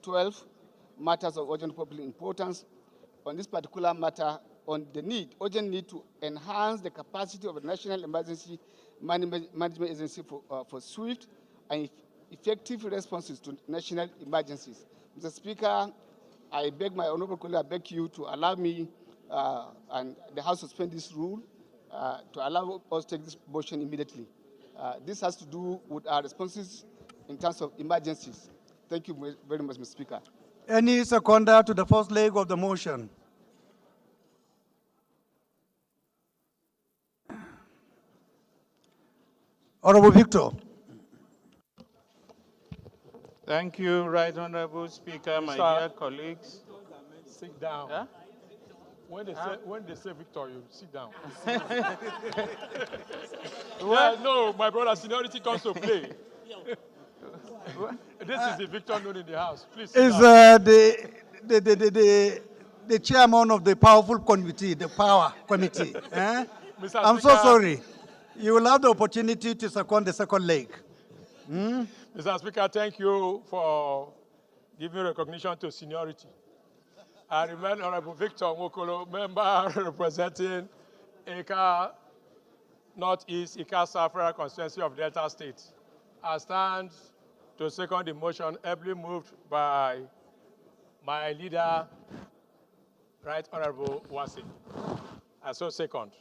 12, matters of urgent public importance. On this particular matter, on the urgent need to enhance the capacity of the National Emergency Management Agency for swift and effective responses to national emergencies. Mr. Speaker, I beg my honorable colleague, I beg you to allow me and the House to suspend this rule to allow us to take this motion immediately. This has to do with our responses in terms of emergencies. Thank you very much, Mr. Speaker. Any seconder to the first leg of the motion? Honorable Victor. Thank you, Right Honorable Speaker, my dear colleagues. Sit down. Huh? When they say Victor, you sit down. Well, no, my brother, seniority comes to play. This is the Victor known in the house. Please sit Is down. the chairman of the powerful committee, the power committee. Eh? Mr. I'm so Speaker, sorry. You will have the opportunity to second the second leg. Mr. Speaker, thank you for giving recognition to seniority. I remain Honorable Victor Nwokolo, member representing Ika Northeast, Ika Safra constituency of Delta State. I stand to second the motion, ably moved by my leader, Right Honorable Wasi. I so second.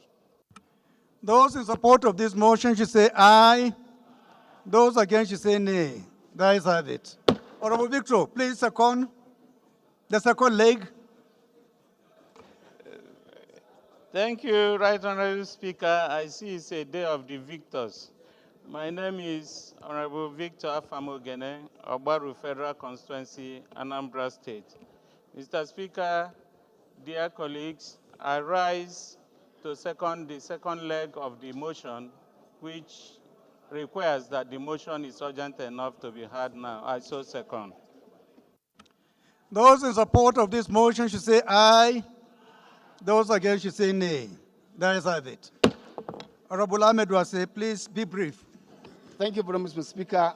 Those in support of this motion should say aye. Those against should say nay. That is have it. Honorable Victor, please second the second leg. Thank you, Right Honorable Speaker. I see it's a day of the victors. My name is Honorable Victor Famogene, Obaru Federal Constituency, Anambra State. Mr. Speaker, dear colleagues, I rise to second the second leg of the motion, which requires that the motion is urgent enough to be heard now. I so second. Those in support of this motion should say aye. Those against should say nay. That is have it. Honorable Ahmed Wase, please be brief. Thank you very much, Mr. Speaker.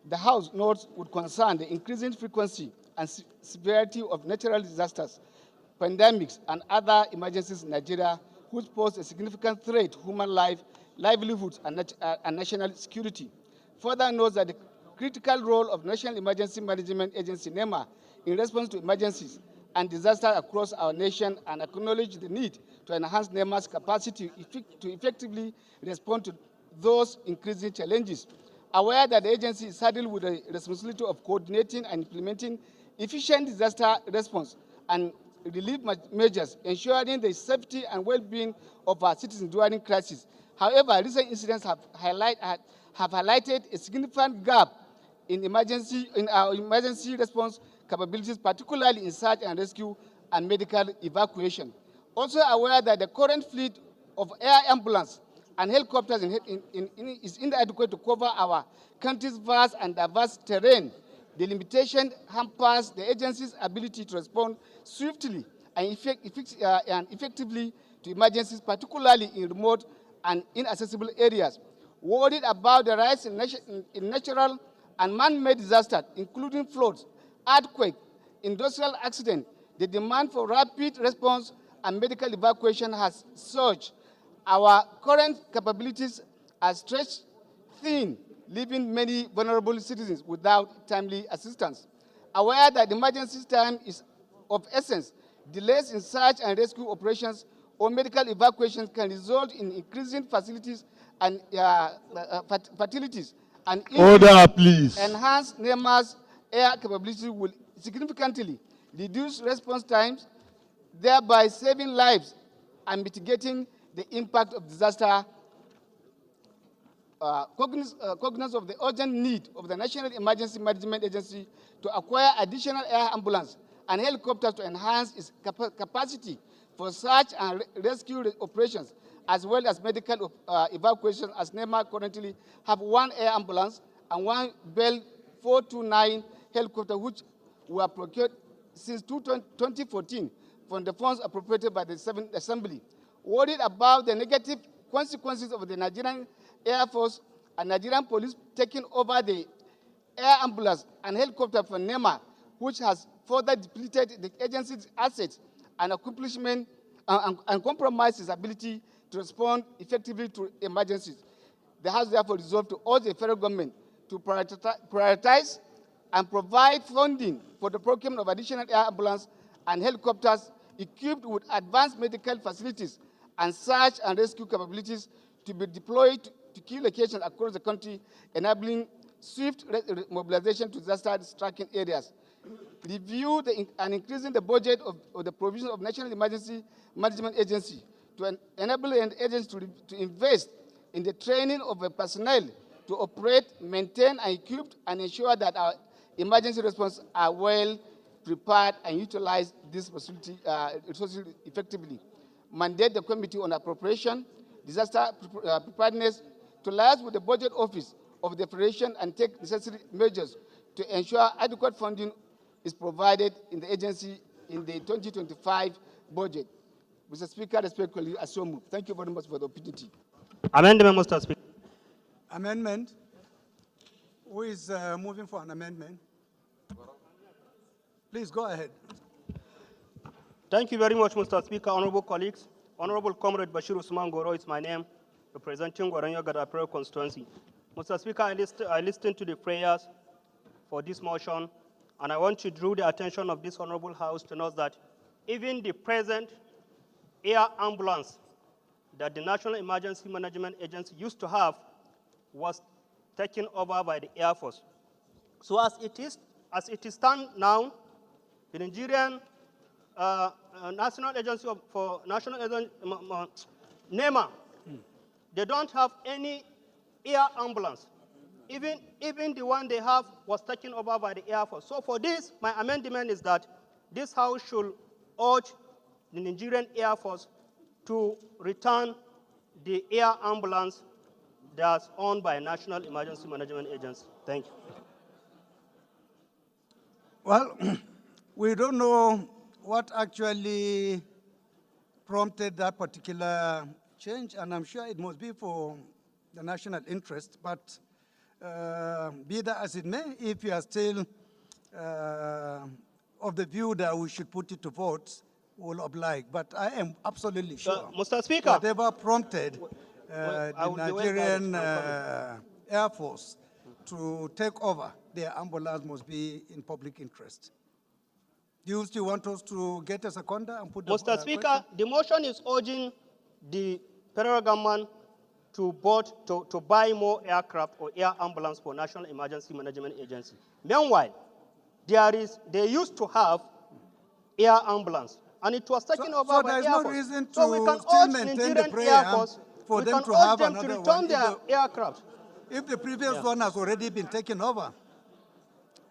The House notes with concern the increasing frequency and severity of natural disasters, pandemics, and other emergencies in Nigeria, which pose a significant threat to human life, livelihoods, and national security. Further notes that the critical role of National Emergency Management Agency, NEMA, in response to emergencies and disasters across our nation, and acknowledge the need to enhance NEMA's capacity to effectively respond to those increasing challenges. Aware that the agency is saddled with the responsibility of coordinating and implementing efficient disaster response and relief measures, ensuring the safety and well-being of our citizens during crisis. However, recent incidents have highlighted a significant gap in our emergency response capabilities, particularly in search and rescue and medical evacuation. Also aware that the current fleet of air ambulance and helicopters is inadequate to cover our country's vast and diverse terrain. The limitation hampers the agency's ability to respond swiftly and effectively to emergencies, particularly in remote and inaccessible areas. Worried about the rise in natural and man-made disasters, including floods, earthquakes, industrial accidents, the demand for rapid response and medical evacuation has surged. Our current capabilities are stretched thin, leaving many vulnerable citizens without timely assistance. Aware that emergency time is of essence, delays in search and rescue operations or medical evacuations can result in increasing facilities and fatalities. And Order, please. Enhanced NEMA's air capability will significantly reduce response times, thereby saving lives and mitigating the impact of disaster. Cognizance of the urgent need of the National Emergency Management Agency to acquire additional air ambulance and helicopters to enhance its capacity for search and rescue operations, as well as medical evacuation, as NEMA currently have one air ambulance and one Bell 429 helicopter, which were procured since 2014 from the funds appropriated by the 7th Assembly. Worried about the negative consequences of the Nigerian Air Force and Nigerian Police taking over the air ambulance and helicopter from NEMA, which has further depleted the agency's assets and accomplishment and compromised its ability to respond effectively to emergencies. The House therefore resolved to urge the federal government to prioritize and provide funding for the procurement of additional air ambulance and helicopters equipped with advanced medical facilities and search and rescue capabilities to be deployed to key locations across the country, enabling swift mobilization to disaster-stricken areas. Review and increasing the budget of the provision of National Emergency Management Agency to enable the agency to invest in the training of the personnel to operate, maintain, and equip, and ensure that our emergency response are well prepared and utilize this resources effectively. Mandate the Committee on Appropriation, Disaster Preparedness to liaise with the Budget Office of the Federation and take necessary measures to ensure adequate funding is provided in the agency in the 2025 budget. Mr. Speaker, respectfully, I so move. Thank you very much for the opportunity. Amendment, Mr. Speaker. Amendment. Who is moving for an amendment? Please go ahead. Thank you very much, Mr. Speaker, honorable colleagues. Honorable Comrade Bashir Usman Goro is my name, representing Goranyo Gadapero constituency. Mr. Speaker, I listened to the prayers for this motion, and I want to draw the attention of this honorable House to note that even the present air ambulance that the National Emergency Management Agency used to have was taken over by the Air Force. So as it is done now, the Nigerian National Agency for National NEMA, they don't have any air ambulance. Even the one they have was taken over by the Air Force. So for this, my amendment is that this House should urge the Nigerian Air Force to return the air ambulance that's owned by National Emergency Management Agency. Thank you. Well, we don't know what actually prompted that particular change, and I'm sure it must be for the national interest, but be that as it may, if you are still of the view that we should put it to vote, we'll oblige. But I am absolutely sure Mr. Speaker, whatever prompted the Nigerian Air Force to take over their ambulance must be in public interest. Do you still want us to get a seconder and put the Mr. Speaker, question? the motion is urging the federal government to buy more aircraft or air ambulance for National Emergency Management Agency. Meanwhile, they used to have air ambulance, and it was taken over by Air Force. So there's no reason so we can still urge maintain Nigerian the prayer Air Force, for we them can to have urge them to another return one. their aircraft. If the previous one has already been taken over,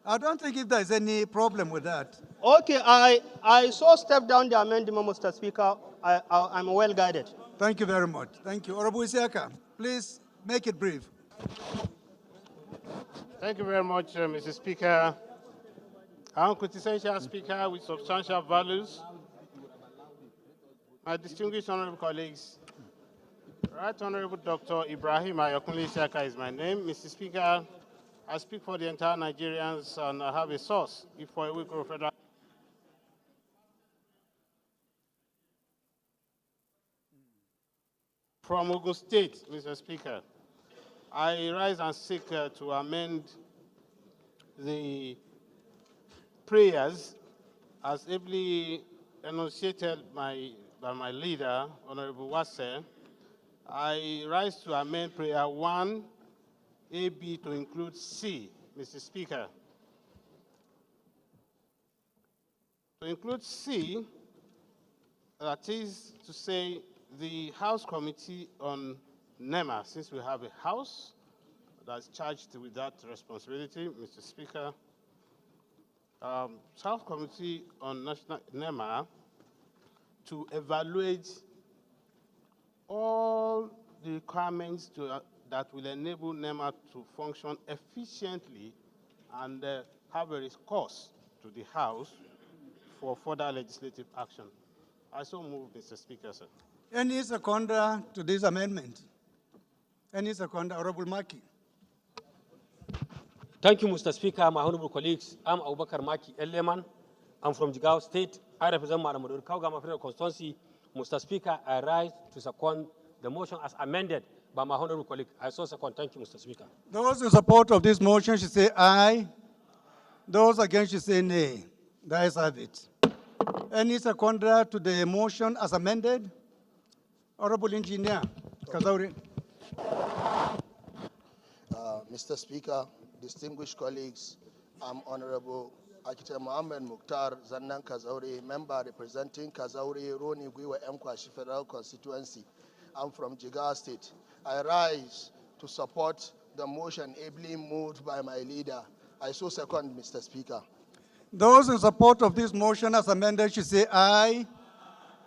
I don't think if there's any problem with that. Okay, I so step down the amendment, Mr. Speaker. I'm well guided. Thank you very much. Thank you. Honorable Isiaka, please make it brief. Thank you very much, Mr. Speaker. I'm a quintessential speaker with substantial values. My distinguished honorable colleagues, Right Honorable Dr. Ibrahim Ayokunle Isiaka is my name. Mr. Speaker, I speak for the entire Nigerians, and I have a source for a week of federal. From Ogun State, Mr. Speaker, I rise and seek to amend the prayers as ably enunciated by my leader, Honorable Wase. I rise to amend prayer 1, AB to include C, Mr. Speaker. To include C, that is to say, the House Committee on NEMA, since we have a House that's charged with that responsibility, Mr. Speaker, House Committee on National NEMA to evaluate all the requirements that will enable NEMA to function efficiently and have a recourse to the House for further legislative action. I so move, Mr. Speaker, sir. Any seconder to this amendment? Any seconder? Honorable Maki. Thank you, Mr. Speaker, my honorable colleagues. I'm Abubakar Maki Eleman. I'm from Jigawa State. I represent Madam Kaugama Federal Constituency. Mr. Speaker, I rise to second the motion as amended by my honorable colleague. I so second. Thank you, Mr. Speaker. Those in support of this motion should say aye. Those against should say nay. The ayes have it. Any seconder to the motion as amended? Honorable Engineer Kazauri. Mr. Speaker, distinguished colleagues, I'm Honorable Architect Mohammed Mukhtar Zannan Kazauri, member representing Kazauri, Roni, Gwiwa, Mkwashi Federal Constituency. I'm from Jigawa State. I rise to support the motion ably moved by my leader. I so second, Mr. Speaker. Those in support of this motion as amended should say aye.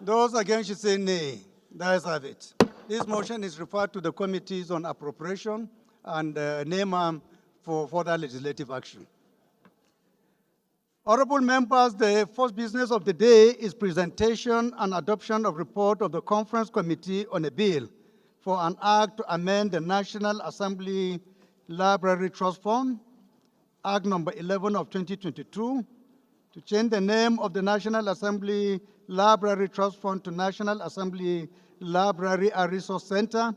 Those against should say nay. The ayes have it. This motion is referred to the committees on appropriation and NEMA for further legislative action. Honorable members, the first business of the day is presentation and adoption of report of the Conference Committee on a bill for an act to amend the National Assembly Library Trust Fund, Act number 11 of 2022, to change the name of the National Assembly Library Trust Fund to National Assembly Library and Resource Center,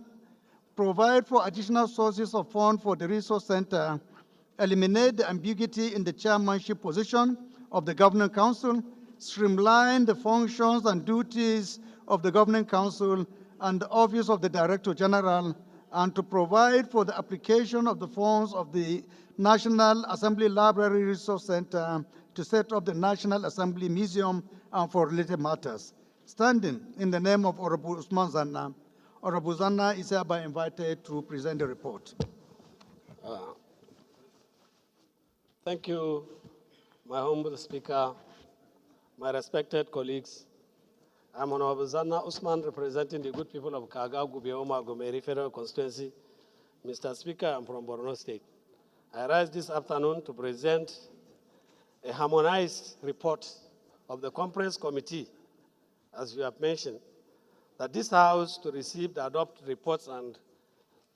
provide for additional sources of funds for the Resource Center, eliminate the ambiguity in the chairmanship position of the Governing Council, streamline the functions and duties of the Governing Council and the Office of the Director General, and to provide for the application of the funds of the National Assembly Library Resource Center to set up the National Assembly Museum and for related matters. Standing in the name of Honorable Usman Zanna, Honorable Zanna is hereby invited to present the report. Thank you, my humble Speaker, my respected colleagues. I'm Honorable Zanna Usman, representing the good people of Kaga, Gubioma, Gomeri Federal Constituency. Mr. Speaker, I'm from Borno State. I rise this afternoon to present a harmonized report of the Conference Committee, as you have mentioned, that this House to receive the adopt reports and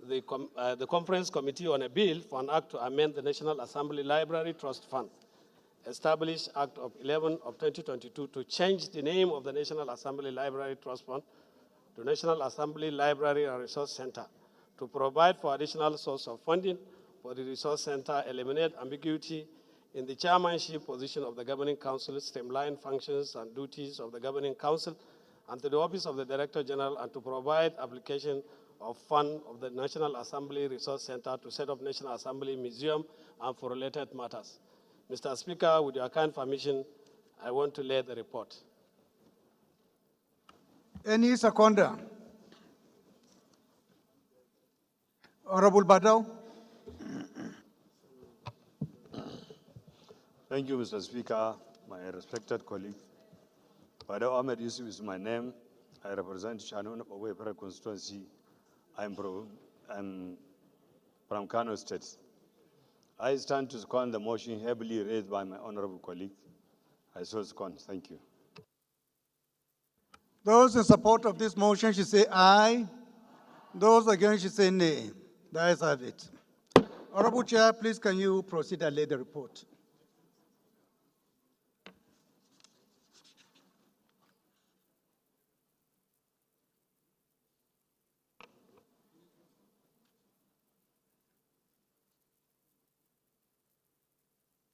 the Conference Committee on a bill for an act to amend the National Assembly Library Trust Fund, established Act of 11 of 2022 to change the name of the National Assembly Library Trust Fund to National Assembly Library and Resource Center, to provide for additional source of funding for the Resource Center, eliminate ambiguity in the chairmanship position of the Governing Council, streamline functions and duties of the Governing Council, and to the Office of the Director General, and to provide application of fund of the National Assembly Resource Center to set up National Assembly Museum and for related matters. Mr. Speaker, with your kind permission, I want to lay the report. Any seconder? Honorable Badau. Thank you, Mr. Speaker, my respected colleague. Badau Ahmed Yusuf is my name. I represent Shannon Owe Federal Constituency. I'm from Kano State. I stand to second the motion heavily raised by my honorable colleague. I so second. Thank you. Those in support of this motion should say aye. Those against should say nay. The ayes have it. Honorable Chair, please can you proceed and lay the report?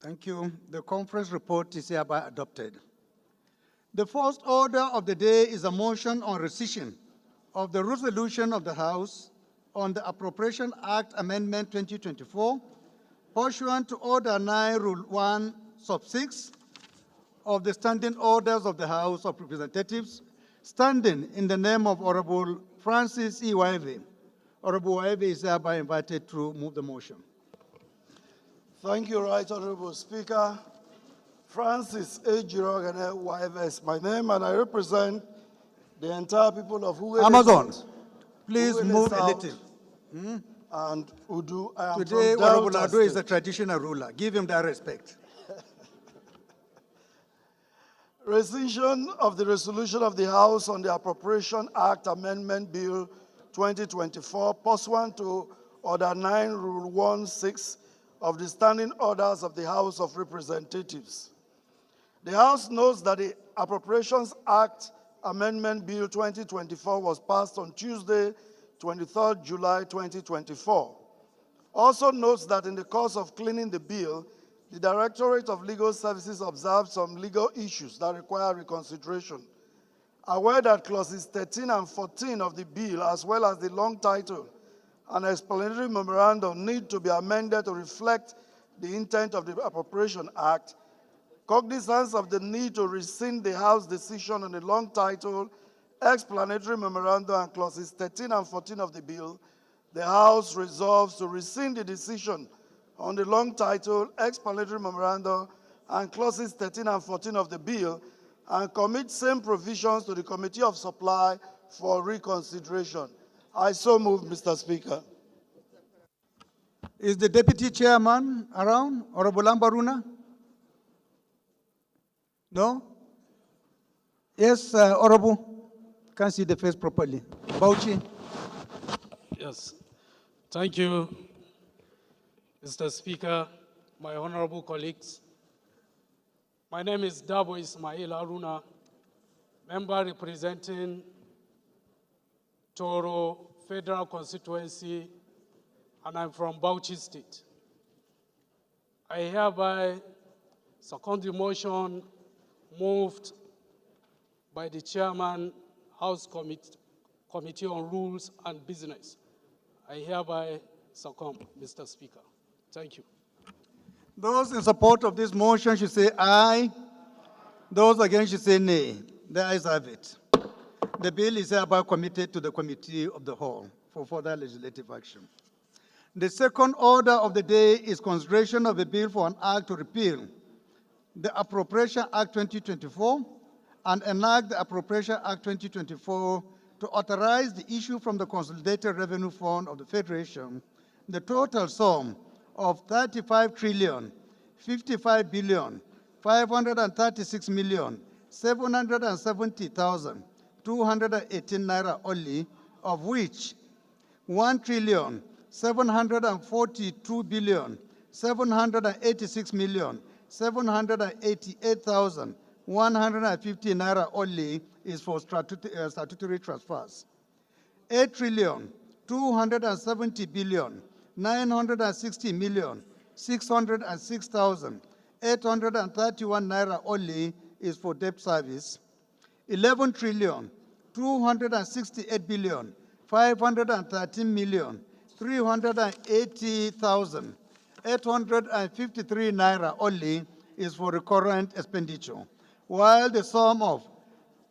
Thank you. The conference report is hereby adopted. The first order of the day is a motion on rescission of the resolution of the House on the Appropriation Act Amendment 2024, pursuant to Order 9, Rule 1, Sub 6 of the Standing Orders of the House of Representatives, standing in the name of Honorable Francis E. Waive. Honorable Waive is hereby invited to move the motion. Thank you, Right Honorable Speaker. Francis A. Jirogane Waive is my name, and I represent the entire people of Uwele Amazon, South, please Uwele move South, a little. And Udu. I am Today, from Honorable Delta Ado is a State. traditional ruler. Give him that respect. Rescission of the resolution of the House on the Appropriation Act Amendment Bill 2024, pursuant to Order 9, Rule 16 of the standing orders of the House of Representatives. The House notes that the Appropriations Act Amendment Bill 2024 was passed on Tuesday, 23rd July 2024. Also notes that in the course of cleaning the bill, the Directorate of Legal Services observed some legal issues that require reconsideration. Aware that clauses 13 and 14 of the bill, as well as the long title and explanatory memorandum, need to be amended to reflect the intent of the Appropriation Act, cognizance of the need to rescind the House decision on the long title, explanatory memorandum, and clauses 13 and 14 of the bill, the House resolves to rescind the decision on the long title, explanatory memorandum, and clauses 13 and 14 of the bill, and commit same provisions to the Committee of Supply for reconsideration. I so move, Mr. Speaker. Is the Deputy Chairman around, Honorable Lambaruna? No? Yes, Honorable. Can't see the face properly. Bauchi. Yes. Thank you, Mr. Speaker, my honorable colleagues. My name is Dabo Ismail Aruna, member representing Toro Federal Constituency, and I'm from Bauchi State. I hereby second the motion moved by the Chairman, House Committee on Rules and Business. I hereby succumb, Mr. Speaker. Thank you. Those in support of this motion should say aye. Those against should say nay. The ayes have it. The bill is hereby committed to the Committee of the Whole for further legislative action. The second order of the day is consideration of a bill for an act to repeal the Appropriation Act 2024 and enact the Appropriation Act 2024 to authorize the issue from the Consolidated Revenue Fund of the Federation the total sum of 35 trillion, 55 billion, 536 million, 770,218 naira only, of which 1 trillion, 742 billion, 786 million, 788,150 naira only is for statutory transfers. 8 trillion, 270 billion, 960 million, 606,831 naira only is for debt service. 11 trillion, 268 billion, 513 million, 380,853 naira only is for recurrent expenditure, while the sum of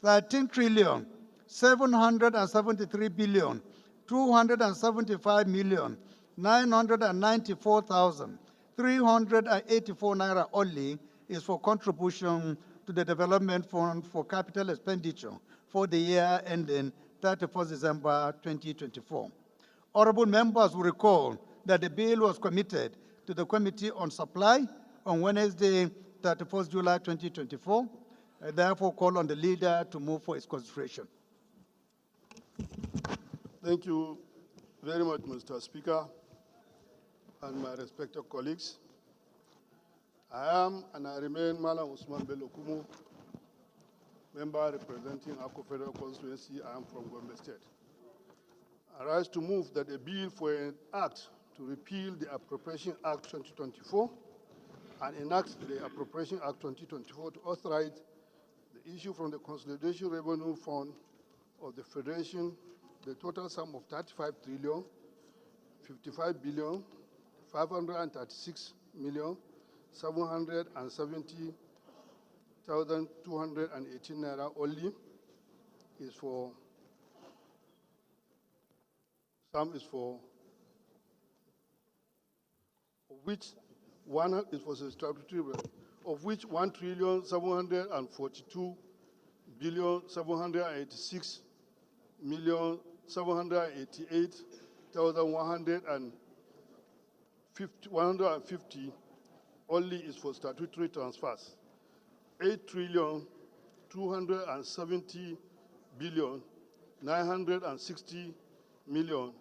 13 trillion, 773 billion, 275 million, 994,384 naira only is for contribution to the Development Fund for Capital Expenditure for the year ending 31st December 2024. Honorable members will recall that the bill was committed to the Committee on Supply on Wednesday, 31st July 2024. I therefore call on the leader to move for its consideration. Thank you very much, Mr. Speaker, and my respected colleagues. I am and I remain Malam Usman Bello Kumu, member representing Akko Federal Constituency. I am from Gombe State. I rise to move that a bill for an act to repeal the Appropriation Act 2024 and enact the Appropriation Act 2024 to authorize the issue from the Consolidation Revenue Fund of the Federation the total sum of 35 trillion, 55 billion, 536 million, 770,218 naira only is for, sum is for, of which one is for statutory, of which 1 trillion 742 billion 786 million 788,150 only is for statutory transfers. 8 trillion 270 billion 960 million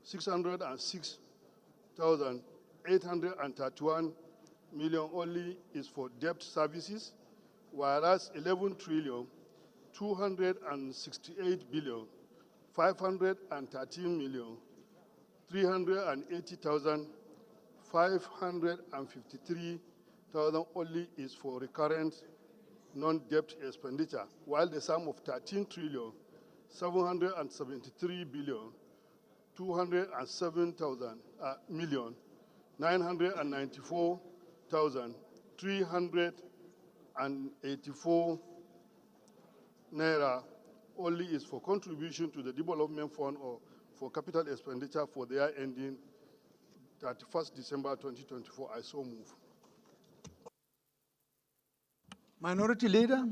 606,831 831 million only is for debt services, whereas 11 trillion 268 billion 513 million 380,553,000 only is for recurrent non-debt expenditure, while the sum of 13 trillion 773 billion 207,000 million 994,384 naira only is for contribution to the development fund or for capital expenditure for the year ending 31st December 2024. I so move. Minority Leader.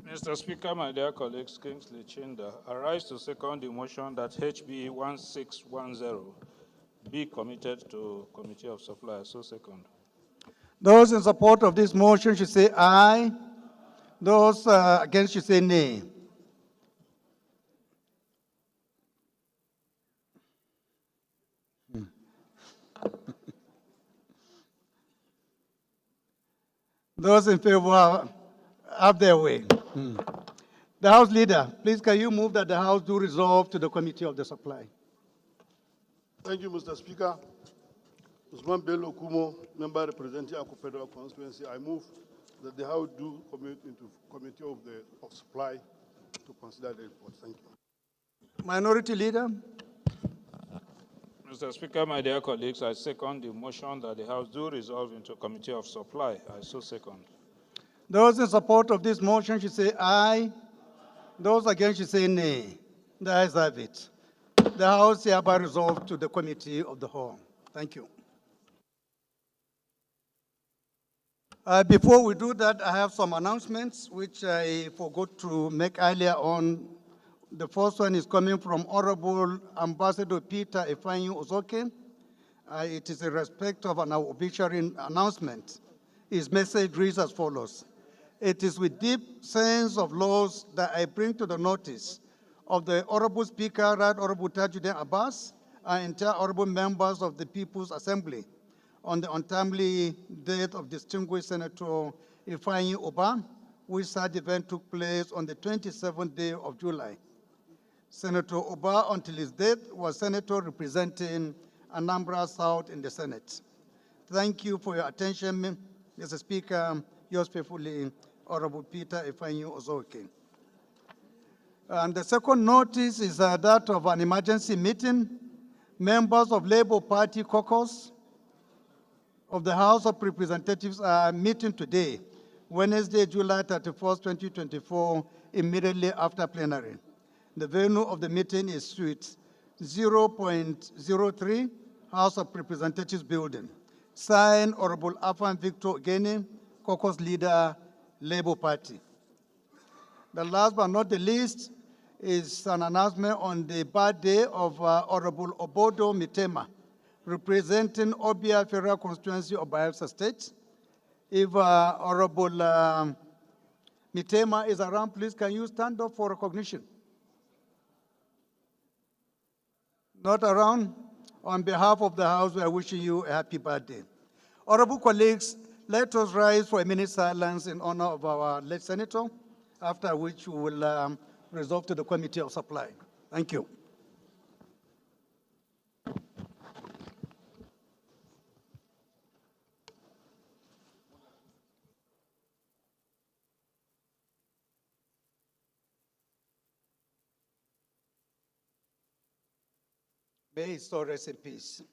Mr. Speaker, my dear colleagues, Kingsley Chinda, I rise to second the motion that HB 1610 be committed to Committee of Supply. So second. Those in support of this motion should say aye. Those against should say nay. Those in favor have their way. The House Leader, please can you move that the House do resolve to the Committee of the Supply? Thank you, Mr. Speaker. Usman Bello Kumo, member representing Aku Federal Constituency, I move that the House do commit into Committee of Supply to consider the report. Thank you. Minority Leader. Mr. Speaker, my dear colleagues, I second the motion that the House do resolve into Committee of Supply. I so second. Those in support of this motion should say aye. Those against should say nay. The ayes have it. The House hereby resolved to the Committee of the Whole. Thank you. Before we do that, I have some announcements which I forgot to make earlier on. The first one is coming from Honorable Ambassador Peter Ifanyu Ozoke. It is in respect of an obituary announcement. His message reads as follows. It is with deep sense of loss that I bring to the notice of the Honorable Speaker, Right Honorable Tajuddin Abbas, and entire honorable members of the People's Assembly on the untimely death of distinguished Senator Ifeanyi Oba, which sad event took place on the 27th day of July. Senator Oba, until his death, was senator representing Anambra South in the Senate. Thank you for your attention, Mr. Speaker. Yours faithfully, Honorable Peter Ifeanyi Ozoke. And the second notice is that of an emergency meeting. Members of Labour Party caucus of the House of Representatives are meeting today, Wednesday, July 31st, 2024, immediately after plenary. The venue of the meeting is Suite 0.03, House of Representatives Building. Signed, Honorable Afan Victor Ogene, caucus leader, Labour Party. The last but not the least is an announcement on the birthday of Honorable Obodo Mitema, representing Obia Federal Constituency of Bayelsa State. If Honorable Mitema is around, please can you stand up for recognition? Not around? On behalf of the House, we are wishing you a happy birthday. Honorable colleagues, let us rise for a minute silence in honor of our late senator, after which we will resolve to the Committee of Supply. Thank you. May his soul rest in peace.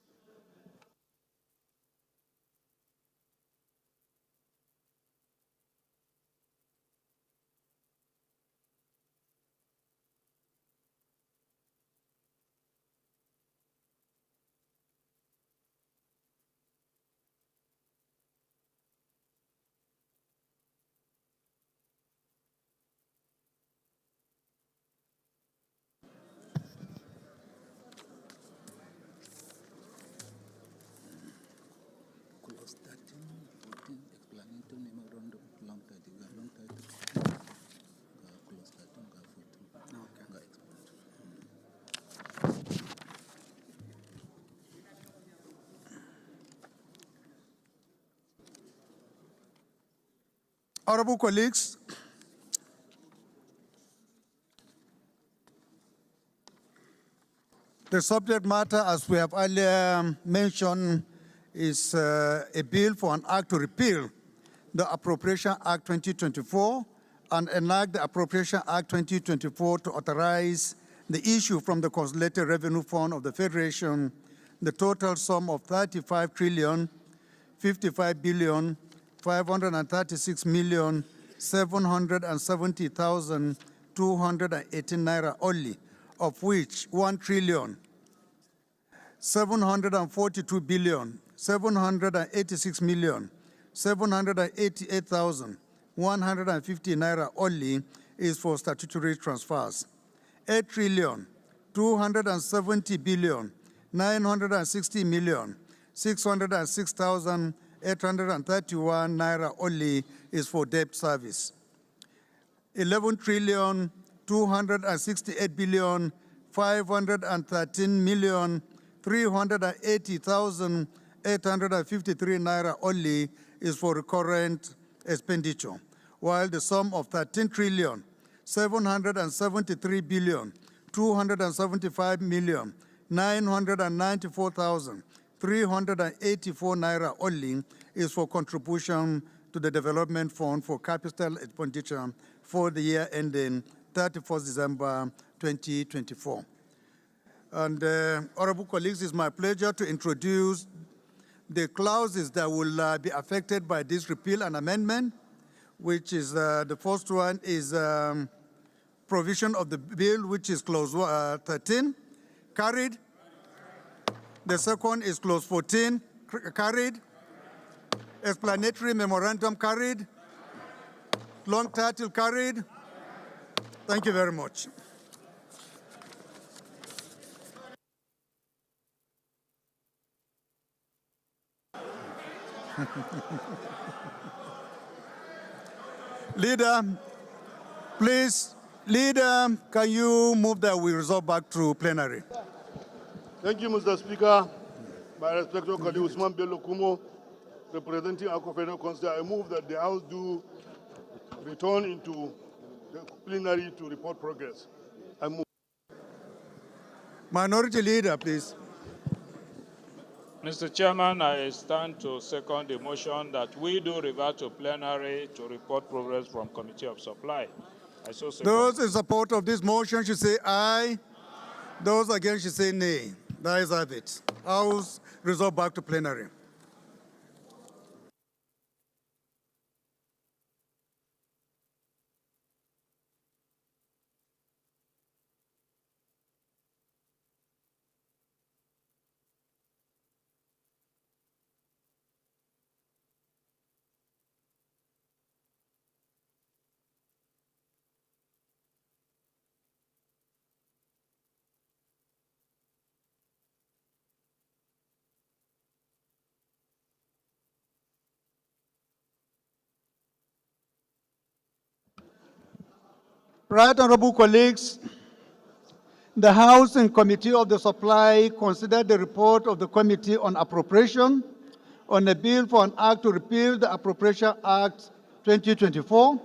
Honorable colleagues, the subject matter, as we have earlier mentioned, is a bill for an act to repeal the Appropriation Act 2024 and enact the Appropriation Act 2024 to authorize the issue from the Consolidated Revenue Fund of the Federation the total sum of 35 trillion 55 billion 536 million 770,218 naira only, of which 1 trillion 742 billion 786 million 788,150 naira only is for statutory transfers. 8 trillion 270 billion 960 million 606,831 naira only is for debt service. 11 trillion 268 billion 513 million 380,853 naira only is for recurrent expenditure, while the sum of 13 trillion 773 billion 275 million 994,384 naira only is for contribution to the Development Fund for capital expenditure for the year ending 31st December 2024. And honorable colleagues, it's my pleasure to introduce the clauses that will be affected by this repeal and amendment, which is the first one is provision of the bill, which is clause 13, carried. The second is clause 14, carried. Explanatory memorandum carried. Long title carried. Thank you very much. Leader, please, Leader, can you move that we resolve back to plenary? Thank you, Mr. Speaker. My respected colleague Usman Bello Kumo, representing Akwa Federal Constituency, I move that the House do return into the plenary to report progress. I move. Minority Leader, please. Mr. Chairman, I stand to second the motion that we do revert to plenary to report progress from Committee of Supply. I so second. Those in support of this motion should say aye. Those against should say nay. That is have it. House resolve back to plenary. Right, honorable colleagues, the House and Committee of the Supply considered the report of the Committee on Appropriation on a bill for an act to repeal the Appropriation Act 2024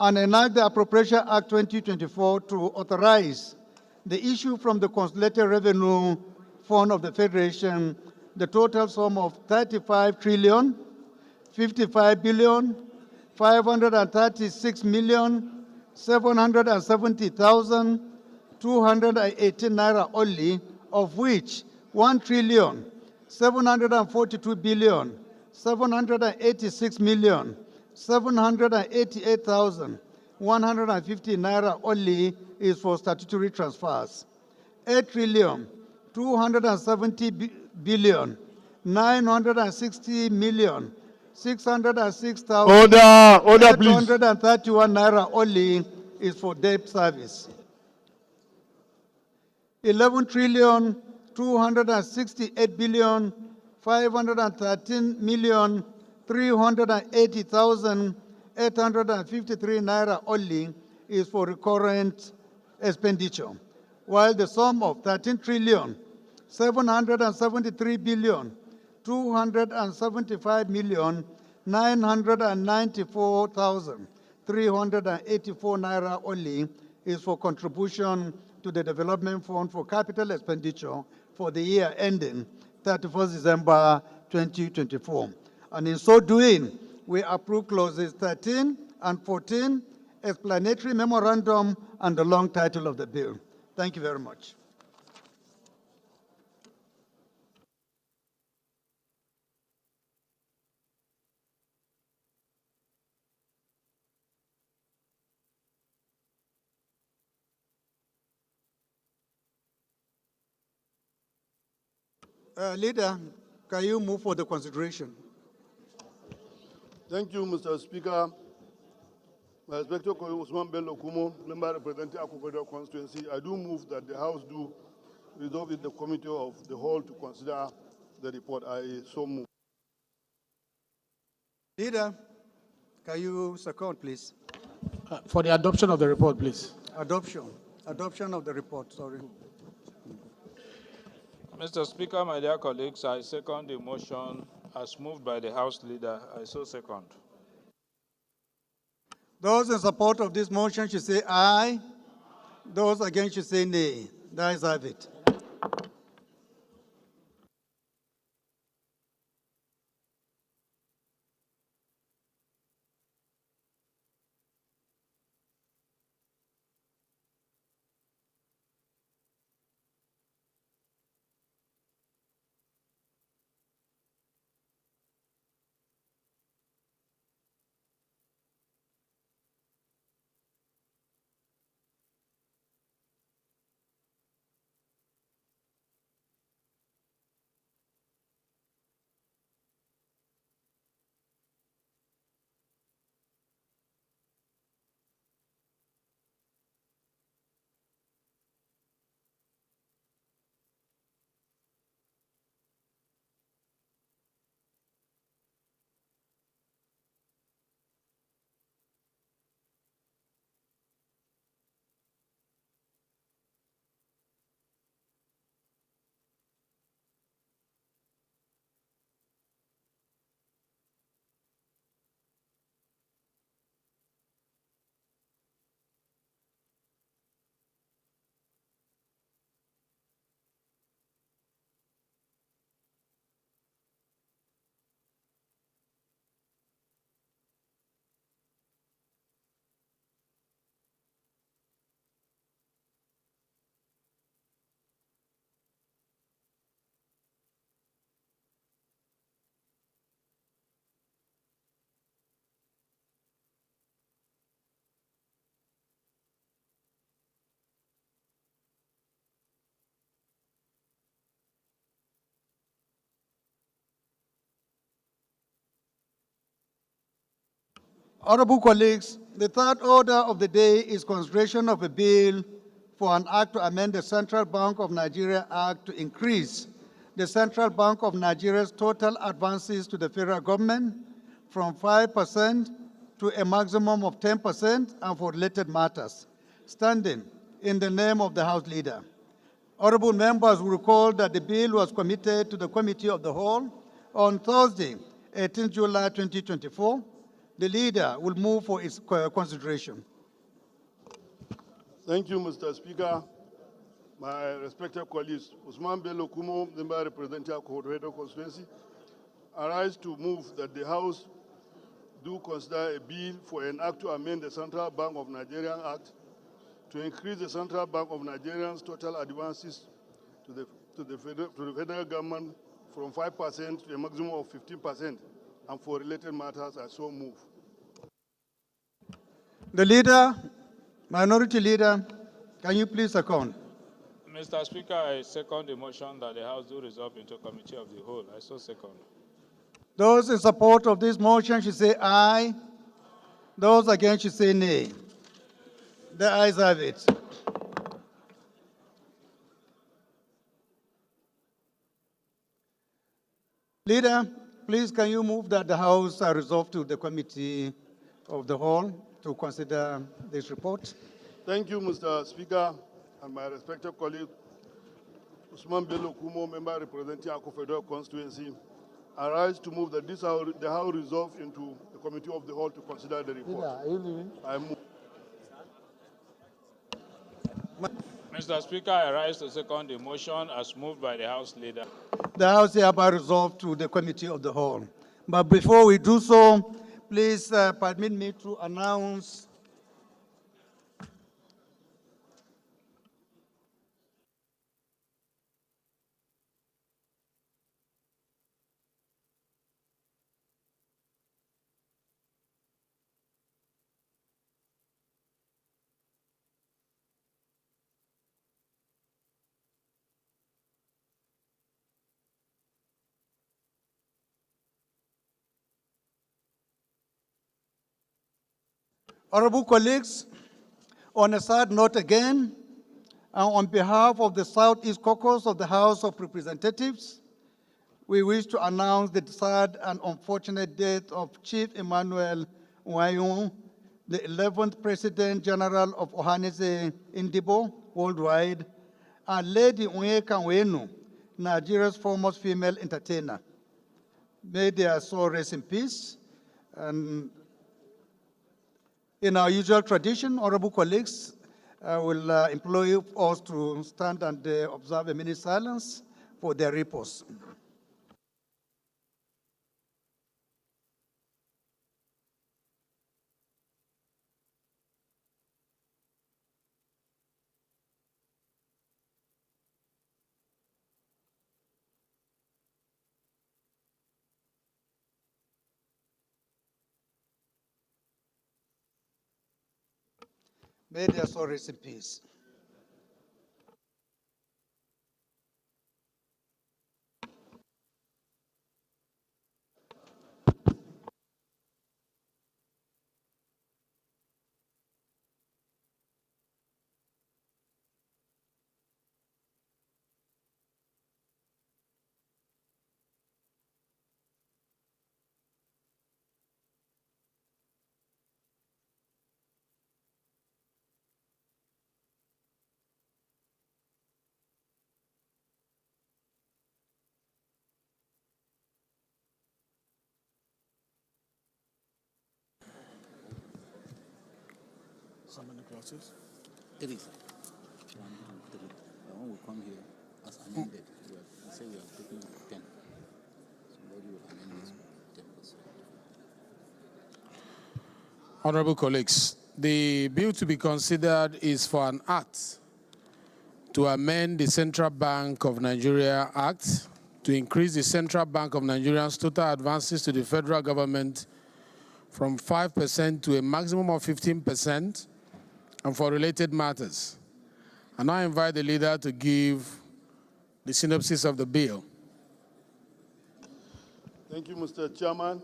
and enact the Appropriation Act 2024 to authorize the issue from the Consolidated Revenue Fund of the Federation the total sum of 35 trillion 55 billion 536 million 770,218 naira only, of which 1 trillion 742 billion 786 million 788,150 naira only is for statutory transfers. 8 trillion 270 billion 960 million 606,831 naira only is for debt service. 11 trillion 268 billion 513 million 380,853 naira only is for recurrent expenditure, while the sum of 13 trillion 773 billion 275 million 994,384 naira only is for contribution to the Development Fund for capital expenditure for the year ending 31st December 2024. And in so doing, we approve clauses 13 and 14, explanatory memorandum, and the long title of the bill. Thank you very much. Leader, can you move for the consideration? Thank you, Mr. Speaker. My respected colleague Usman Bello Kumo, member representing Akufo constituency, I do move that the House do resolve in the committee of the whole to consider the report. I so move. Leader, can you second, please? For the adoption of the report, please. Adoption of the report, sorry. Mr. Speaker, my dear colleagues, I second the motion as moved by the House Leader. I so second. Those in support of this motion should say aye. Those against should say nay. The ayes have it. Honorable colleagues, the third order of the day is consideration of a bill for an act to amend the Central Bank of Nigeria Act to increase the Central Bank of Nigeria's total advances to the federal government from 5% to a maximum of 10% and for related matters. Standing in the name of the House Leader. Honorable members will recall that the bill was committed to the Committee of the Whole on Thursday, 18 July 2024. The Leader will move for its consideration. Thank you, Mr. Speaker. My respected colleagues, Usman Bello Kumo, member representing Akufo constituency, arise to move that the House do consider a bill for an act to amend the Central Bank of Nigeria Act to increase the Central Bank of Nigeria's total advances to the federal government from 5% to a maximum of 15%, and for related matters, I so move. The Leader, Minority Leader, can you please second? Mr. Speaker, I second the motion that the House do resolve into Committee of the Whole. I so second. Those in support of this motion should say aye. Those against should say nay. The ayes have it. Leader, please can you move that the House resolve to the Committee of the Whole to consider this report? Thank you, Mr. Speaker, and my respected colleague, Usman Bello Kumo, member representing Akufo constituency. I rise to move that the House resolve into the Committee of the Whole to consider the report. Are you leaving? I move. Mr. Speaker, I rise to second the motion as moved by the House Leader. The House hereby resolved to the Committee of the Whole. But before we do so, please permit me to announce honorable colleagues, on a sad note again, on behalf of the Southeast Caucus of the House of Representatives, we wish to announce the sad and unfortunate death of Chief Emmanuel Nwayun, the 11th President General of Ohanese Indibo worldwide, and Lady Onyeka Nwenu, Nigeria's foremost female entertainer. May their soul rest in peace. And in our usual tradition, honorable colleagues, I will implore us to stand and observe a minute silence for their repose. May their soul rest in peace. So many clauses? 3. 1, 2, 3. The one will come here as amended. You say we are taking 10. Somebody will amend this 10%. Honorable colleagues, the bill to be considered is for an act to amend the Central Bank of Nigeria Act to increase the Central Bank of Nigeria's total advances to the federal government from 5% to a maximum of 15%, and for related matters. I now invite the leader to give the synopsis of the bill. Thank you, Mr. Chairman,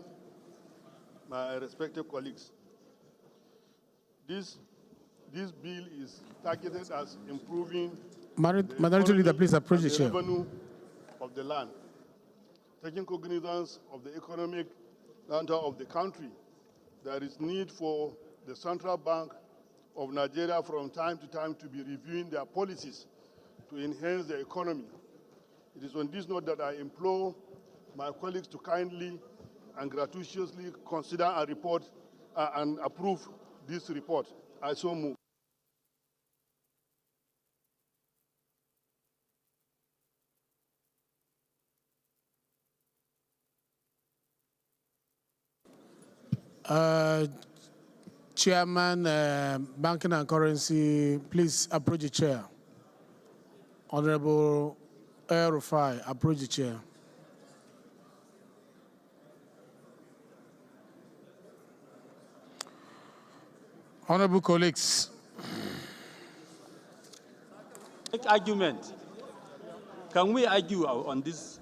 my respected colleagues. This bill is targeted as improving Minority Leader, please approach the chair. revenue of the land, taking cognizance of the economic downturn of the country. There is need for the Central Bank of Nigeria from time to time to be reviewing their policies to enhance the economy. It is on this note that I implore my colleagues to kindly and gratuitously consider and report and approve this report. I so move. Chairman, Banking and Currency, please approach the chair. Honorable El-Rufai, approach the chair. Honorable colleagues. Argument. Can we argue on this?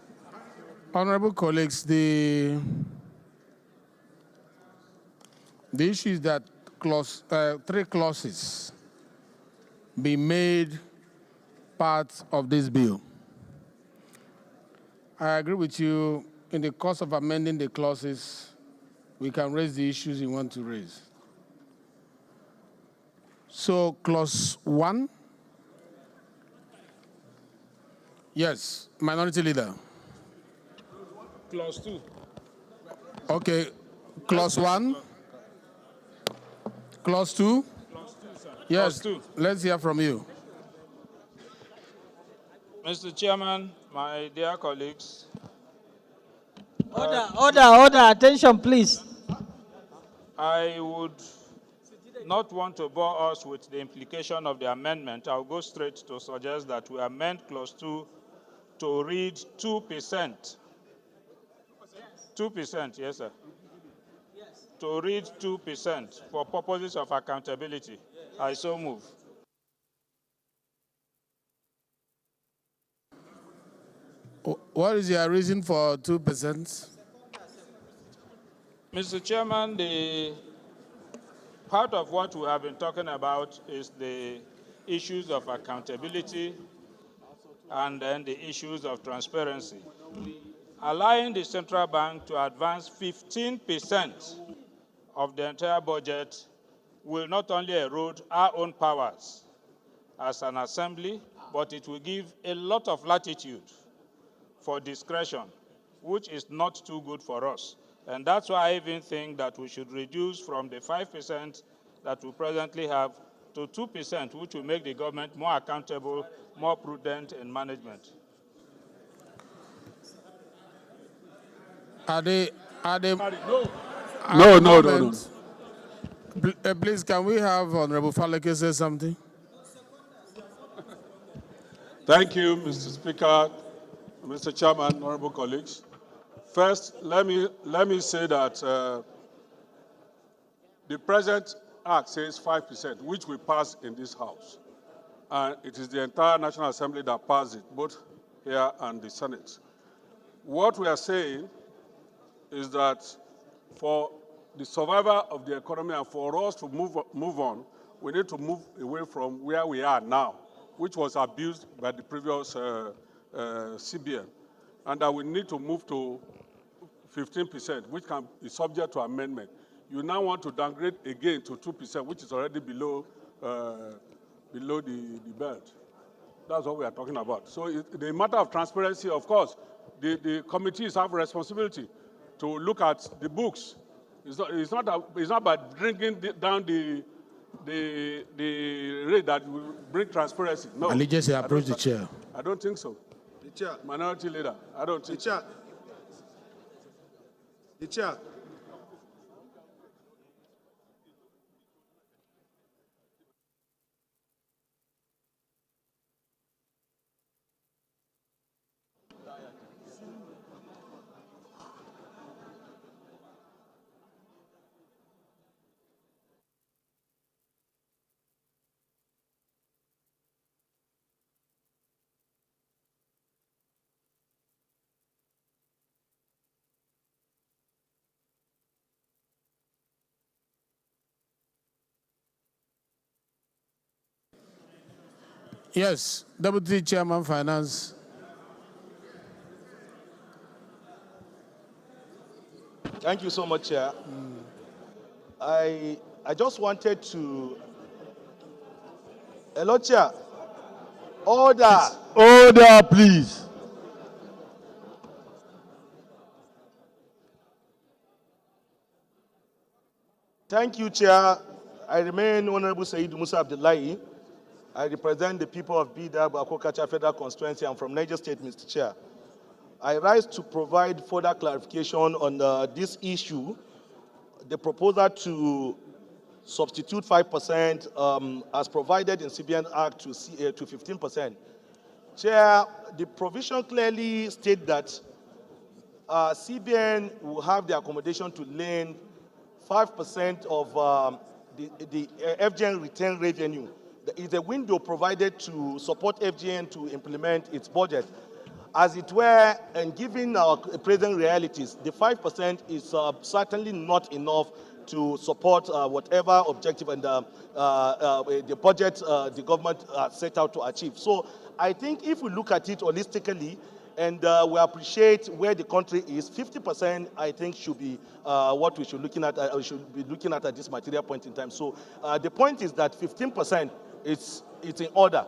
Honorable colleagues, the issue is that 3 clauses be made part of this bill. I agree with you. In the course of amending the clauses, we can raise the issues you want to raise. So, clause 1. Yes, Minority Leader. Clause 2. Okay, clause 1. Clause 2. Clause 2, sir. Yes, Clause 2. let's hear from you. Mr. Chairman, my dear colleagues. Order, attention, please. I would not want to bore us with the implication of the amendment. I'll go straight to suggest that we amend clause 2 to read 2%. 2%, yes, sir. To read 2% for purposes of accountability. I so move. What is your reason for 2%? Mr. Chairman, the part of what we have been talking about is the issues of accountability and then the issues of transparency. Allowing the central bank to advance 15% of the entire budget will not only erode our own powers as an assembly, but it will give a lot of latitude for discretion, which is not too good for us. And that's why I even think that we should reduce from the 5% that we presently have to 2%, which will make the government more accountable, more prudent in management. Are they No. Please, can we have Honorable Faleke say something? Thank you, Mr. Speaker, Mr. Chairman, honorable colleagues. First, let me say that the present act says 5%, which we passed in this House. And it is the entire National Assembly that passed it, both here and the Senate. What we are saying is that for the survival of the economy and for us to move on, we need to move away from where we are now, which was abused by the previous CBN, and that we need to move to 15%, which can be subject to amendment. You now want to downgrade again to 2%, which is already below the belt. That's what we are talking about. So the matter of transparency, of course, the committees have a responsibility to look at the books. It's not by bringing down the rate that will bring transparency. No. Ali just approach the chair. I don't think so. The chair. Minority leader, I don't think so. The chair. Yes, Deputy Chairman Finance. Thank you so much, Chair. I just wanted to... Hello, Chair. Order. Order, please. Thank you, Chair. I remain Honorable Said Musa Abdullahi. I represent the people of Bida Bakokacha Federal Constituency. I'm from Niger State, Mr. Chair. I rise to provide further clarification on this issue, the proposal to substitute 5% as provided in CBN Act to 15%. Chair, the provision clearly states that CBN will have the accommodation to lend 5% of the FGN return revenue. There is a window provided to support FGN to implement its budget. As it were, and given our present realities, the 5% is certainly not enough to support whatever objective and the budget the government set out to achieve. So I think if we look at it holistically, and we appreciate where the country is, 50%, I think, should be what we should be looking at this material point in time. So the point is that 15% it's in order.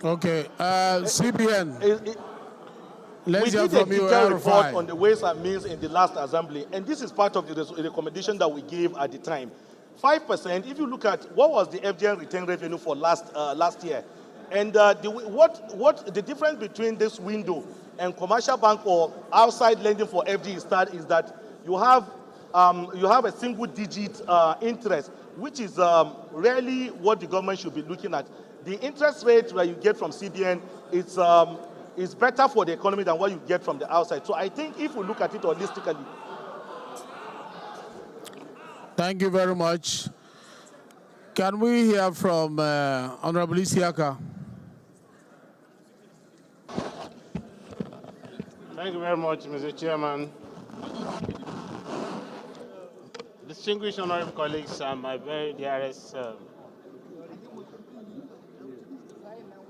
Okay, CBN. We did a detailed report on the ways and means in the last assembly, and this is part of the recommendation that we gave at the time. 5%, if you look at what was the FGN return revenue for last year, and what the difference between this window and commercial bank or outside lending for FG is that you have a single digit interest, which is really what the government should be looking at. The interest rate that you get from CBN is better for the economy than what you get from the outside. So I think if we look at it holistically. Thank you very much. Can we hear from Honorable Isiaka? Thank you very much, Mr. Chairman. Distinguished honorable colleagues and my very dearest,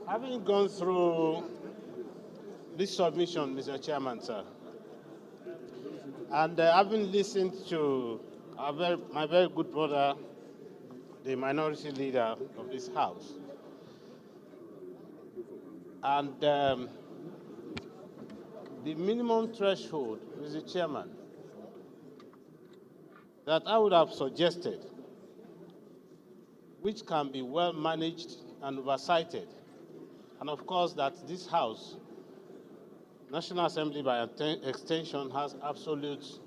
having gone through this submission, Mr. Chairman, sir, and having listened to my very good brother, the minority leader of this House, and the minimum threshold, Mr. Chairman, that I would have suggested, which can be well managed and oversighted, and of course that this House, National Assembly by extension, has absolute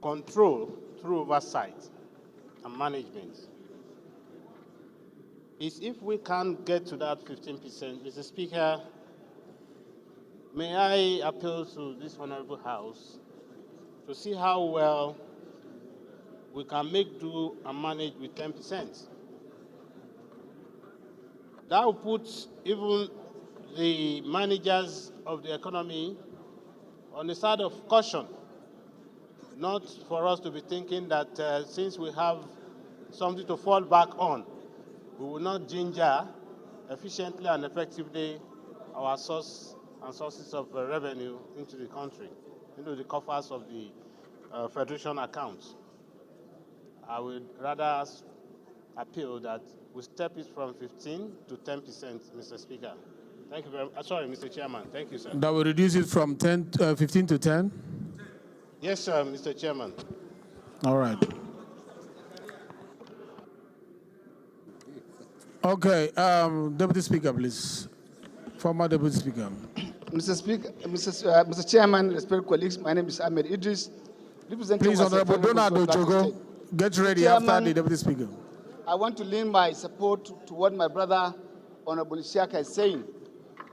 control through oversight and management, is if we can get to that 15%, Mr. Speaker, may I appeal to this honorable House to see how well we can make do and manage with 10%. That will put even the managers of the economy on the side of caution, not for us to be thinking that since we have something to fall back on, we will not ginger efficiently and effectively our sources of revenue into the country, into the coffers of the Federation accounts. I would rather appeal that we step it from 15 to 10%, Mr. Speaker. Thank you very much. Sorry, Mr. Chairman. Thank you, sir. That will reduce it from 15 to 10? Yes, sir, Mr. Chairman. All right. Okay, Deputy Speaker, please. Former Deputy Speaker. Mr. Speaker, Mr. Chairman, respected colleagues, my name is Ahmed Idris. Please, Honorable Donald Ojogo, get ready Chairman, after the Deputy Speaker. I want to lean my support to what my brother, Honorable Isiaka, is saying,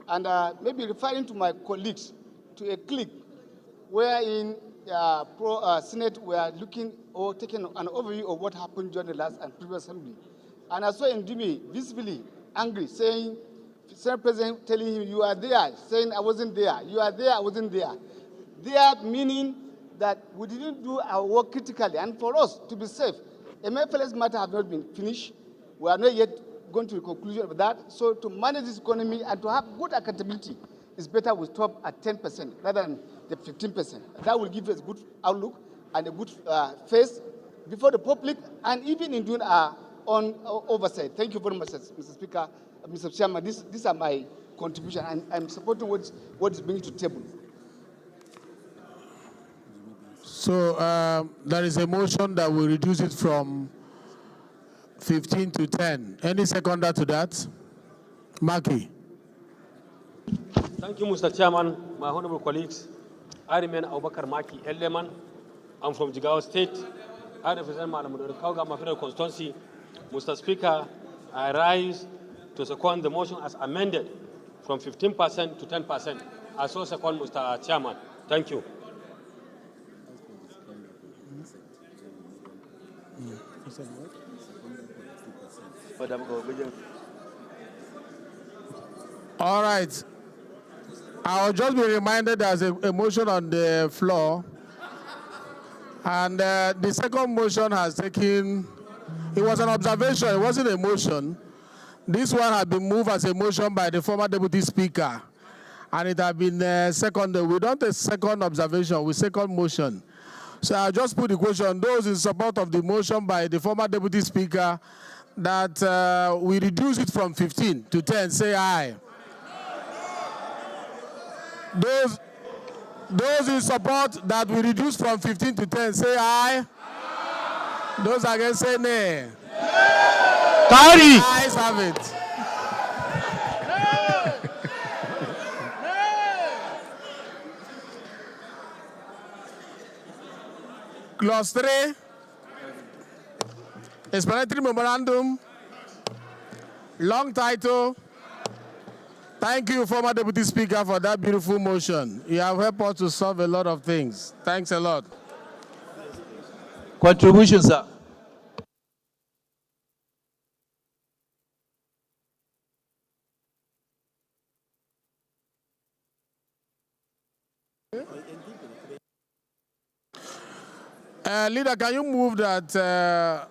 and maybe referring to my colleagues to a clip wherein Senate were looking or taking an overview of what happened during the last and previous assembly. And I saw Ndimi visibly angry, saying, Senate President telling him, you are there, saying I wasn't there. You are there, I wasn't there. There meaning that we didn't do our work critically. And for us to be safe, MFLS matter have not been finished. We are not yet going to the conclusion of that. So to manage this economy and to have good accountability, it's better we stop at 10% rather than the 15%. That will give us a good outlook and a good face before the public and even in doing our own oversight. Thank you very much, Mr. Speaker, Mr. Chairman. These are my contribution, and I'm supporting what is being to the table. So there is a motion that will reduce it from 15 to 10. Any seconder to that? Maki. Thank you, Mr. Chairman, my honorable colleagues. I remain Abubakar Maki Eleman. I'm from Jigawa State. I represent Malamudori Kauga, my federal constituency. Mr. Speaker, I rise to second the motion as amended from 15% to 10%. I so second, Mr. Chairman. Thank you. All right. I'll just be reminded there's a motion on the floor. And the second motion has taken, it was an observation, it wasn't a motion. This one had been moved as a motion by the former Deputy Speaker. And it had been seconded. We don't take second observation, we second motion. So I'll just put the question, those in support of the motion by the former Deputy Speaker that we reduce it from 15 to 10, say aye. Those in support that we reduce from 15 to 10, say aye. Those against, say nay. Carry. The ayes have it. Clause 3, explanatory memorandum, long title. Thank you, former Deputy Speaker, for that beautiful motion. You have helped us to solve a lot of things. Thanks a lot. Contribution, sir. Leader, can you move that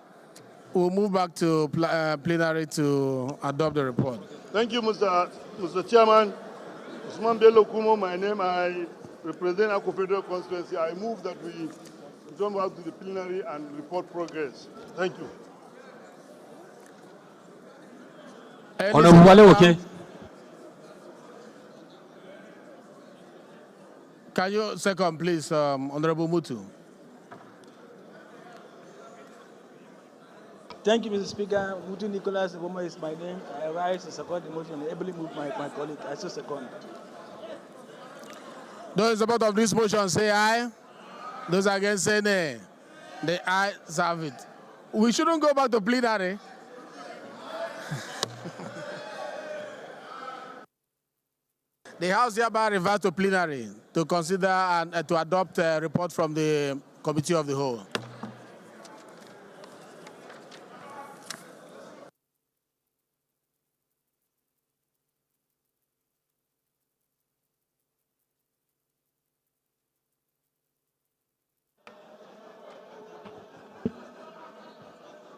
we'll move back to plenary to adopt the report? Thank you, Mr. Chairman. Usman Bello Kumo, my name. I represent Akko Federal Constituency. I move that we jump out to the plenary and report progress. Thank you. Honorable Wale, okay. Can you second, please, Honorable Mutu? Thank you, Mr. Speaker. Mutu Nicholas Obama is my name. I rise to support the motion and ably move my colleague. I still second. Those in support of this motion, say aye. Those against, say nay. The ayes have it. We shouldn't go back to plenary. The House hereby refers to plenary to consider and to adopt a report from the Committee of the Whole.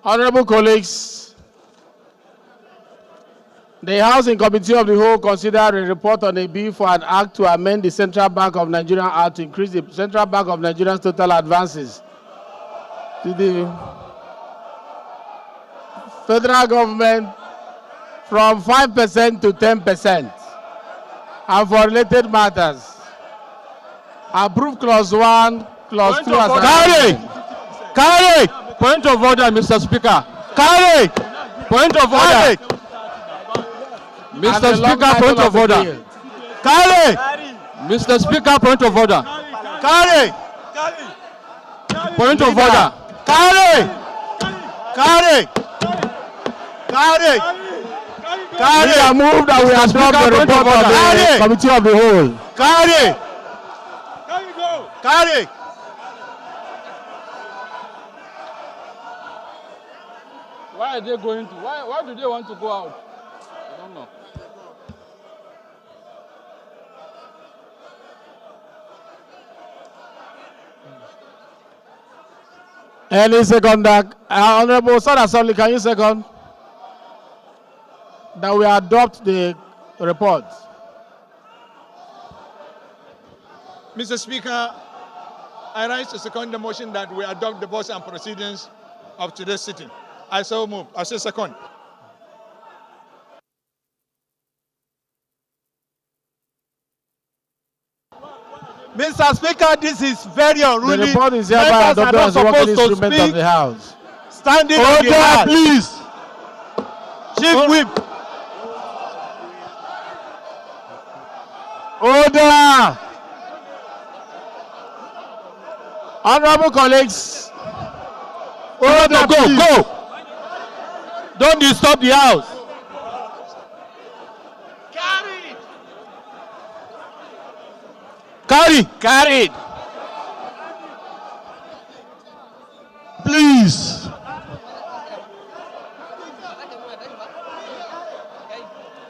Honorable colleagues, the House in Committee of the Whole considered a report on a bill for an act to amend the Central Bank of Nigeria Act to increase the Central Bank of Nigeria's total advances to the federal government from 5% to 10%, and for related matters. Approve clause 1, clause 2 as Carry! Point of order, Mr. Speaker. Carry! Point of order. Mr. Speaker, point of order. Carry! Mr. Speaker, point of order. Carry! Point of order. Carry! Carry! Carry! Carry! We are moved that we adopt the report of the Committee of the Whole. Carry! Carry! Why are they going to? Why do they want to go out? I don't know. Any second that Honorable Sir Assembly, can you second that we adopt the report? Mr. Speaker, I rise to second the motion that we adopt the boss and proceedings of today's sitting. I so move. I say second. Mr. Speaker, this is very unruly. The report is hereby adopted as a working instrument of the House. Standing on the House, please. Chief Whip. Order! Honorable colleagues. Order, go. Don't disturb the House. Carry. Please.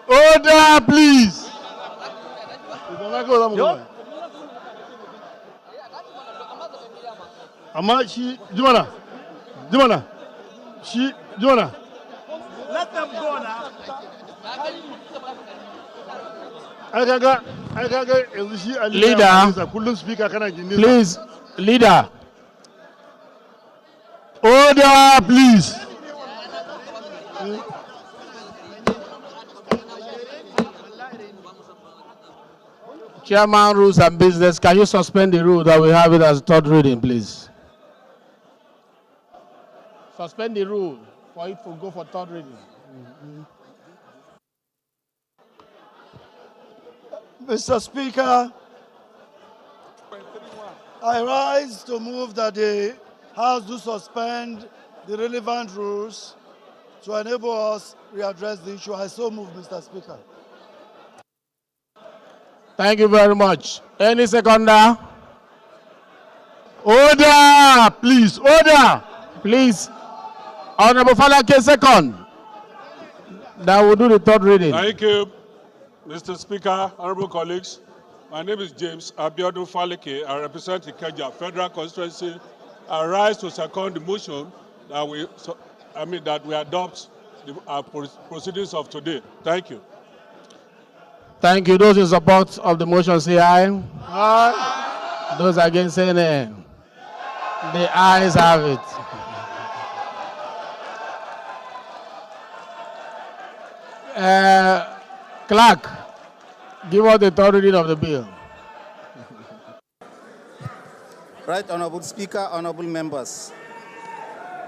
Order, please. Amma shi Jumana. Let them go now. Leader, please, leader. Order, please. Chairman, Rules and Business, can you suspend the rule that we have it as third reading, please? Suspend the rule for it to go for third reading. Mr. Speaker, I rise to move that the House do suspend the relevant rules to enable us readdress the issue. I so move, Mr. Speaker. Thank you very much. Any seconder? Order, please, order. Please, Honorable Falake, second. That will do the third reading. Thank you, Mr. Speaker, honorable colleagues. My name is James Abiodun Faleke. I represent Ikeja Federal Constituency. I rise to second the motion that we adopt the proceedings of today. Thank you. Thank you. Those in support of the motion say aye. Aye. Those against say nay. The ayes have it. Clerk, give us the third reading of the bill. Right, Honorable Speaker, honorable members.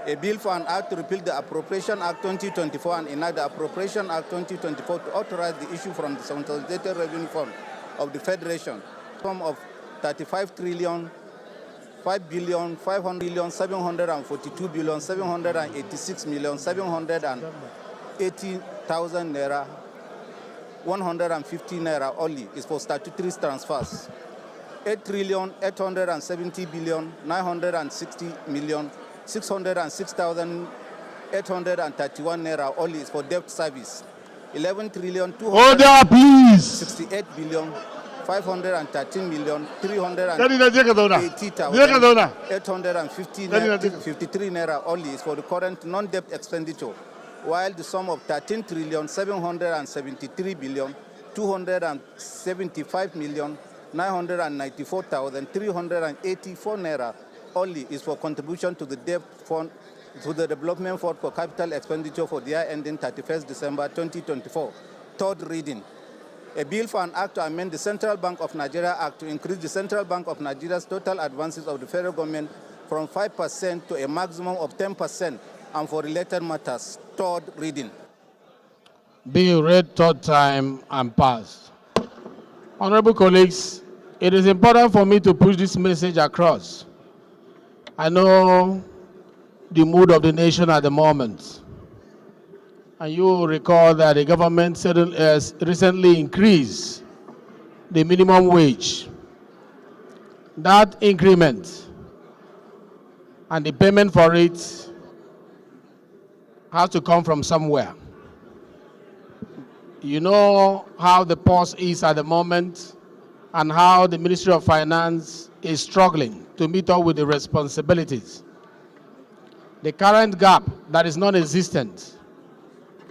A bill for an act to repeal the Appropriation Act 2024 and enact the Appropriation Act 2024 to authorize the issue from the Consolidated Revenue Fund of the Federation, sum of 35,500,742,786,780,000 naira, 150 naira only is for statutory transfers. 8,870,960,606,831 naira only is for debt service. 11,513,380,853 naira only is for the current non-debt expenditure, while the sum of 13,773,275,994,384 naira only is for contribution to the debt fund, to the development fund for capital expenditure for the year ending 31st December 2024. Third reading. A bill for an act to amend the Central Bank of Nigeria Act to increase the Central Bank of Nigeria's total advances of the federal government from 5% to a maximum of 10% and for related matters. Third reading. Bill read third time and passed. Honorable colleagues, it is important for me to push this message across. I know the mood of the nation at the moment. And you will recall that the government has recently increased the minimum wage. That increment and the payment for it has to come from somewhere. You know how the pulse is at the moment and how the Ministry of Finance is struggling to meet up with the responsibilities. The current gap that is non-existent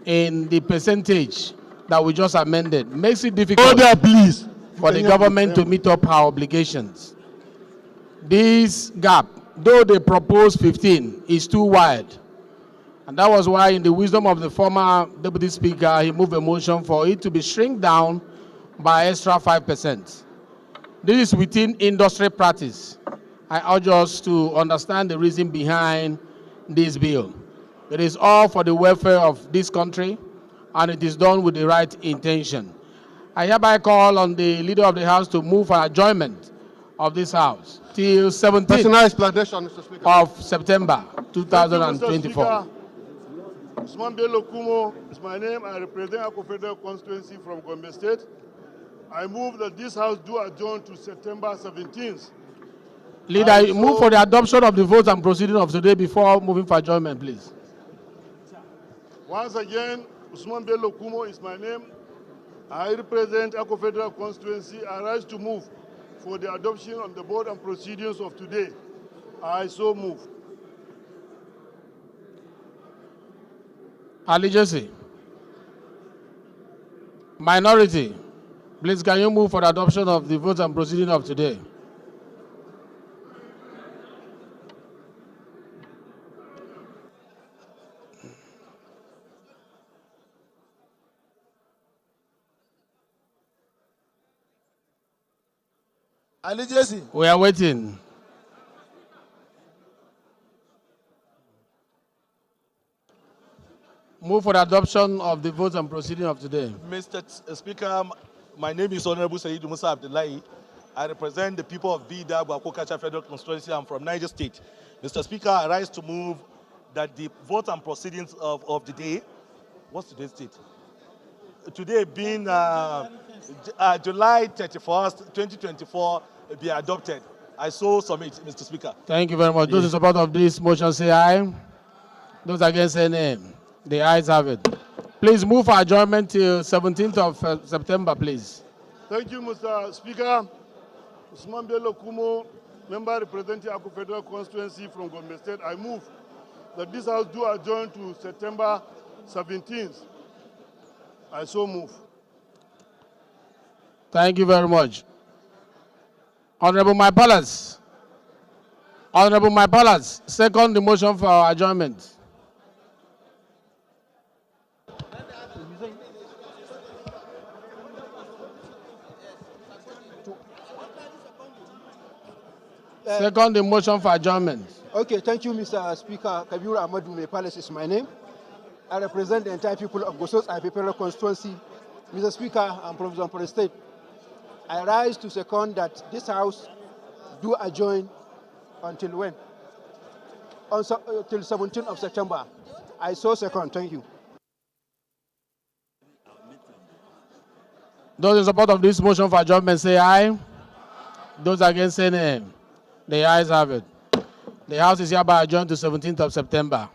in the percentage that we just amended makes it difficult for the government to meet up our obligations. This gap, though they proposed 15, is too wide. And that was why, in the wisdom of the former Deputy Speaker, he moved a motion for it to be shrink down by extra 5%. This is within industry practice. I urge us to understand the reason behind this bill. It is all for the welfare of this country, and it is done with the right intention. I hereby call on the Leader of the House to move for adjournment of this House till 17th of September 2024. Usman Bello Kumo is my name. I represent Akko Federal Constituency from Gombe State. I move that this House do adjourn to September 17th. Leader, move for the adoption of the votes and proceeding of today before moving for adjournment, please. Once again, Usman Bello Kumo is my name. I represent Akko Federal Constituency. I rise to move for the adoption of the board and proceedings of today. I so move. Allegiance. Minority, please can you move for the adoption of the votes and proceeding of today? Ali Jesse. We are waiting. Move for the adoption of the votes and proceeding of today. Mr. Speaker, my name is Honorable Sayyid Musa Abdullahi. I represent the people of Bida, Gwakokacha Federal Constituency. I'm from Niger State. Mr. Speaker, I rise to move that the vote and proceedings of the day, what's today's date? Today being July 31st, 2024, be adopted. I so submit, Mr. Speaker. Thank you very much. Those in support of this motion say aye. Those against say nay. The ayes have it. Please move for adjournment till 17th of September, please. Thank you, Mr. Speaker. Usman Bello Kumo, member representing Aku Federal Constituency from Gombe State. I move that this House do adjourn to September 17th. I so move. Thank you very much. Honorable My Palace. Honorable My Palace, second the motion for our adjournment. Second the motion for adjournment. Okay, thank you, Mr. Speaker. Kabiru Ahmadu My Palace is my name. I represent the entire people of Gosos Federal Constituency. Mr. Speaker, I'm from Zamfara State. I rise to second that this House do adjourn until when? Till 17th of September. I so second. Thank you. Those in support of this motion for adjournment say aye. Those against say nay. The ayes have it. The House is hereby adjourned to 17th of September.